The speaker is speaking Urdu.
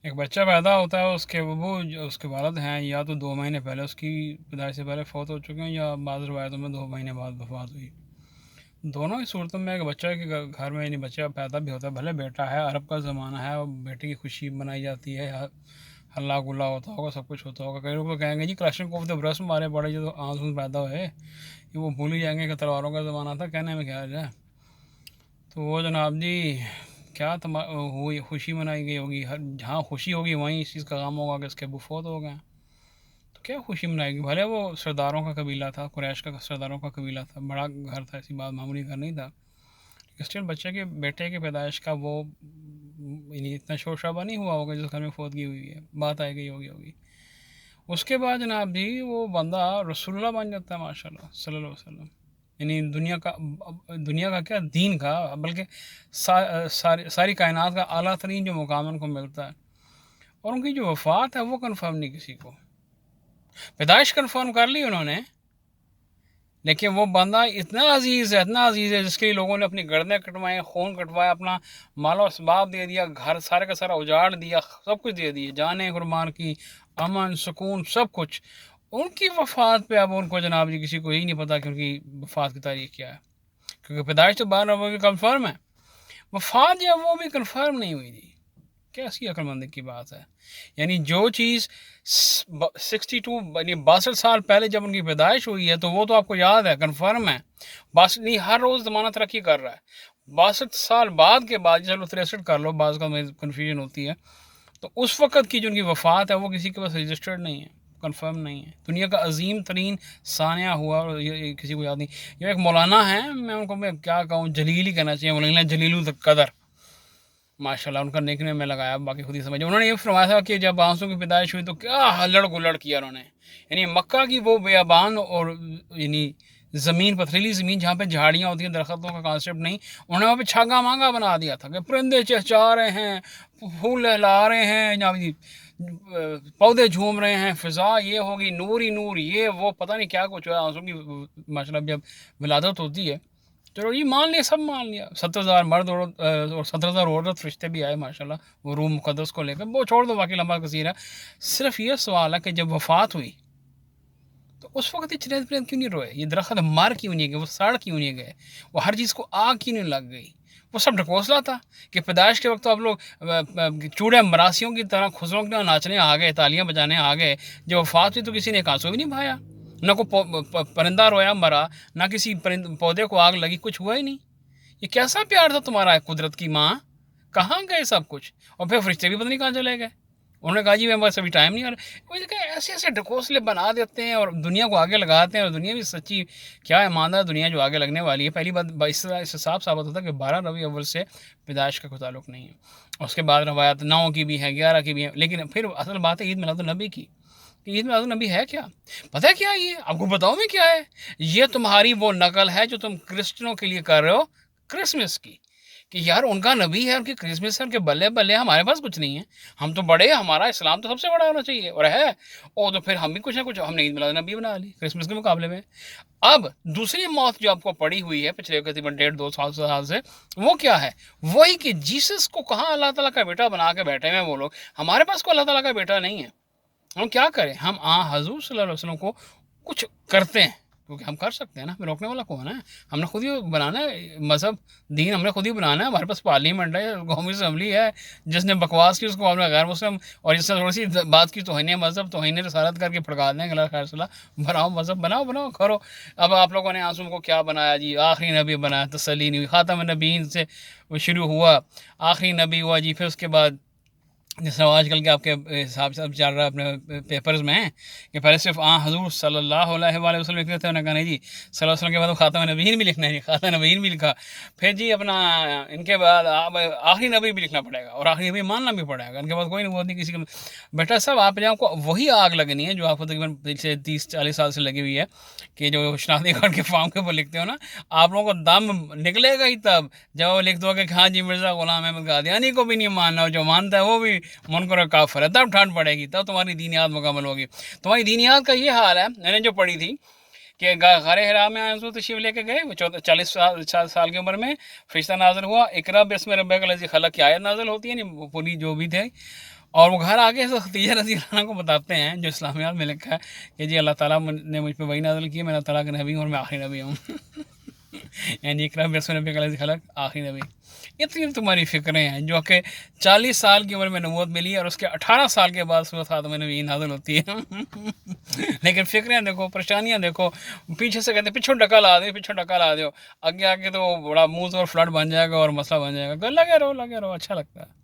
ایک بچہ پیدا ہوتا ہے، اس کے ابو جو اس کے والد ہیں یا تو 2 مہینے پہلے اس کی پیدائش سے پہلے فوت ہو چکے ہیں، یا بعض روایتوں میں 2 مہینے بعد وفات ہوئی۔ دونوں ہی صورتوں میں ایک بچہ کے گھر میں یعنی بچہ پیدا بھی ہوتا ہے، بھلے بیٹا ہے، عرب کا زمانہ ہے اور بیٹے کی خوشی منائی جاتی ہے، ہلا گلا ہوتا ہوگا، سب کچھ ہوتا ہوگا۔ کئی لوگ تو کہیں گے جی کلاشن کوف تو برس مارے پڑے جو آنسو پیدا ہوئے، یہ وہ بھول ہی جائیں گے کہ تلواروں کا زمانہ تھا، کہنے میں کیا ہے۔ تو وہ جناب جی کیا ہوئی، خوشی منائی گئی ہوگی، جہاں خوشی ہوگی وہیں اس چیز کا غم ہوگا کہ اس کے ابو فوت ہو گئے۔ تو کیا خوشی منائے گی، بھلے وہ سرداروں کا قبیلہ تھا، قریش کا سرداروں کا قبیلہ تھا، بڑا گھر تھا، ایسی بات معمولی گھر نہیں تھا، اسٹل بچے کے بیٹے کی پیدائش کا وہ یعنی اتنا شور شرابہ نہیں ہوا ہوگا جس گھر میں فوتگی ہوئی ہے، بات آئے گئی ہوگی۔ اس کے بعد جناب جی وہ بندہ رسول اللہ بن جاتا ہے، ماشاء اللہ صلی اللہ علیہ وسلم، یعنی دنیا کا کیا، دین کا، بلکہ ساری کائنات کا اعلیٰ ترین جو مقام ان کو ملتا ہے۔ اور ان کی جو وفات ہے وہ کنفرم نہیں کسی کو، پیدائش کنفرم کر لی انہوں نے، لیکن وہ بندہ اتنا عزیز ہے جس کے لیے لوگوں نے اپنی گردنیں کٹوائیں، خون کٹوایا، اپنا مال و اسباب دے دیا، گھر سارے کا سارا اجاڑ دیا، سب کچھ دے دیا، جانیں قربان کی، امن سکون سب کچھ۔ ان کی وفات پہ اب ان کو جناب جی کسی کو یہی نہیں پتا کہ ان کی وفات کی تاریخ کیا ہے، کیونکہ پیدائش تو بعد وہ بھی کنفرم ہے، وفات جو وہ بھی کنفرم نہیں ہوئی تھی۔ کیسی عقل مندی کی بات ہے، یعنی جو چیز 62 یعنی 62 سال پہلے جب ان کی پیدائش ہوئی ہے تو وہ تو آپ کو یاد ہے، کنفرم ہے، بس نہیں ہر روز زمانہ ترقی کر رہا ہے، 62 سال بعد کے بعد، چلو 63 کر لو، بعض کا میں کنفیوژن ہوتی ہے، تو اس وقت کی جو ان کی وفات ہے وہ کسی کے پاس رجسٹرڈ نہیں ہے، کنفرم نہیں ہے۔ دنیا کا عظیم ترین سانحہ ہوا اور یہ کسی کو یاد نہیں۔ یہ ایک مولانا ہیں، میں ان کو میں کیا کہوں، جلیل ہی کہنا چاہیے، مولانا جلیل القدر، ماشاء اللہ، ان کا نیک نیم میں لگایا، باقی خود ہی سمجھے۔ انہوں نے یہ فرمایا تھا کہ جب آنسو کی پیدائش ہوئی تو کیا ہلڑ گلڑ کیا انہوں نے، یعنی مکہ کی وہ بیابان اور یعنی زمین، پتھریلی زمین جہاں پہ جھاڑیاں ہوتی ہیں، درختوں کا کانسیپٹ نہیں، انہوں نے وہاں پہ چھاگا مانگا بنا دیا تھا کہ پرندے چہچا رہے ہیں، پھول لہلا رہے ہیں، پودے جھوم رہے ہیں، فضا یہ ہوگی، نور ہی نور، یہ وہ پتہ نہیں کیا کچھ ہے آنسو کی ماشاء اللہ جب ولادت ہوتی ہے۔ چلو یہ مان لیا، سب مان لیا، 70,000 مرد اور 17,000 عورت فرشتے بھی آئے ماشاءاللہ وہ روح مقدس کو لے کر، وہ چھوڑ دو، باقی لمبا کثیر ہے۔ صرف یہ سوال ہے کہ جب وفات ہوئی تو اس وقت یہ چرند پرند کیوں نہیں روئے، یہ درخت مار کیوں نہیں گئے، وہ سڑ کیوں نہیں گئے، وہ ہر چیز کو آگ کیوں نہیں لگ گئی؟ وہ سب ڈھکوسلا تھا کہ پیدائش کے وقت تو آپ لوگ چوڑے مراسیوں کی طرح خسروں کے ناچنے آ گئے، تالیاں بجانے آ گئے، جب وفات ہوئی تو کسی نے ایک آنسو بھی نہیں بھایا، نہ کوئی پرندہ رویا مرا، نہ کسی پودے کو آگ لگی، کچھ ہوا ہی نہیں۔ یہ کیسا پیار تھا تمہارا قدرت کی ماں، کہاں گئے سب کچھ؟ اور پھر فرشتے بھی پتہ نہیں کہاں چلے گئے۔ انہوں نے کہا جی میں بس ابھی ٹائم نہیں آ رہا۔ وہ کہ ایسے ایسے ڈھکوسلے بنا دیتے ہیں اور دنیا کو آگے لگاتے ہیں، اور دنیا بھی سچی کیا ایماندار دنیا جو آگے لگنے والی ہے۔ پہلی بات اس سے صاف ثابت ہوتا ہے کہ 12 ربیع اول سے پیدائش کا کوئی تعلق نہیں ہے۔ اس کے بعد روایت 9 کی بھی ہے، 11 کی بھی ہے، لیکن پھر اصل بات ہے عید میلاد النبی کی، کہ عید میلاد النبی ہے کیا؟ پتہ ہے کیا یہ آپ کو بتاؤں میں کیا ہے؟ یہ تمہاری وہ نقل ہے جو تم کرسچنوں کے لیے کر رہے ہو کرسمس کی، کہ یار ان کا نبی ہے، ان کی کرسمس ہے، ان کے بلے بلے، ہمارے پاس کچھ نہیں ہے، ہم تو بڑے، ہمارا اسلام تو سب سے بڑا ہونا چاہیے اور ہے، اور تو پھر ہم بھی کچھ نہ کچھ، ہم نے عید میلاد نبی بنا لی کرسمس کے مقابلے میں۔ اب دوسری موت جو آپ کو پڑی ہوئی ہے پچھلے تقریباً 1.5-2 سال سے، وہ کیا ہے؟ وہی کہ جیسس کو کہاں اللہ تعالیٰ کا بیٹا بنا کے بیٹھے ہیں وہ لوگ، ہمارے پاس کوئی اللہ تعالیٰ کا بیٹا نہیں ہے، ہم کیا کریں؟ ہم حضور صلی اللہ علیہ وسلم کو کچھ کرتے ہیں، کیونکہ ہم کر سکتے ہیں نا، ہمیں روکنے والا کون ہے؟ ہم نے خود ہی بنانا ہے مذہب، دین ہم نے خود ہی بنانا ہے، ہمارے پاس پارلیمنٹ ہے، قومی اسمبلی ہے، جس نے بکواس کی اس کو ہم نے غیر مسلم، اور جس نے تھوڑی سی بات کی توہین مذہب، توہین رسالت کر کے پھڑکا دیں گے، خیر صلاح، بناؤ مذہب، بناؤ کرو۔ اب آپ لوگوں نے آنسو کو کیا بنایا جی؟ آخری نبی بنایا، تسلی نہیں ہوئی، خاتم النبیین سے وہ شروع ہوا، آخری نبی ہوا جی، پھر اس کے بعد جس طرح آج کل کے آپ کے حساب سے اب چل رہا ہے اپنے پیپرز میں کہ پہلے صرف حضور صلی اللہ علیہ وآلہ وسلم لکھتے تھے، انہوں نے کہا نہیں جی صلی اللہ علیہ وسلم کے بعد خاتم نبیین بھی لکھنا ہے، خاتم نبیین بھی لکھا، پھر جی اپنا ان کے بعد آخری نبی بھی لکھنا پڑے گا، اور آخری نبی ماننا بھی پڑے گا، ان کے بعد کوئی نبوت نہیں کسی کا۔ بیٹا صاحب آپ جہاں کو وہی آگ لگنی ہے جو آپ کو تقریباً پچھلے 30-40 سال سے لگی ہوئی ہے، کہ جو شناختی کارڈ کے فارم کے اوپر لکھتے ہو نا، آپ لوگوں کو دم نکلے گا ہی تب جب وہ لکھ دو کہ ہاں جی مرزا غلام احمد قادیانی کو بھی نہیں ماننا، اور جو مانتا ہے وہ بھی منکر کافر ہے، تب ٹھنڈ پڑے گی، تب تمہاری دینیات مکمل ہوگی۔ تمہاری دینیات کا یہ حال ہے، میں نے جو پڑھی تھی کہ غار حرا میں آنسو تشریف لے کے گئے، وہ 40 سال کی عمر میں فرشتہ نازل ہوا، اقرا بسم ربک الذی خلق کی آیت نازل ہوتی ہے، پوری جو بھی تھے اور وہ گھر آگے سے خدیجہ رضی اللہ عنہ کو بتاتے ہیں، جو اسلامیات میں لکھا ہے کہ جی اللہ تعالیٰ نے مجھ پہ وحی نازل کی ہے، میں اللہ تعالیٰ کا نبی ہوں اور میں آخری نبی ہوں یعنی اقرا بسم ربک الذی خلق، آخری نبی۔ اتنی تمہاری فکریں ہیں، جو کہ 40 سال کی عمر میں نبوت ملی ہے اور اس کے 18 سال کے بعد سورۃ خاتم نبی نازل ہوتی ہے لیکن فکریں دیکھو، پریشانیاں دیکھو، پیچھے سے کہتے ہیں پیچھوں ڈکا لا دو، پیچھوں ڈکا لا دو، آگے آگے تو بڑا منہ اور فلڈ بن جائے گا اور مسئلہ بن جائے گا، تو لگے رہو اچھا لگتا ہے۔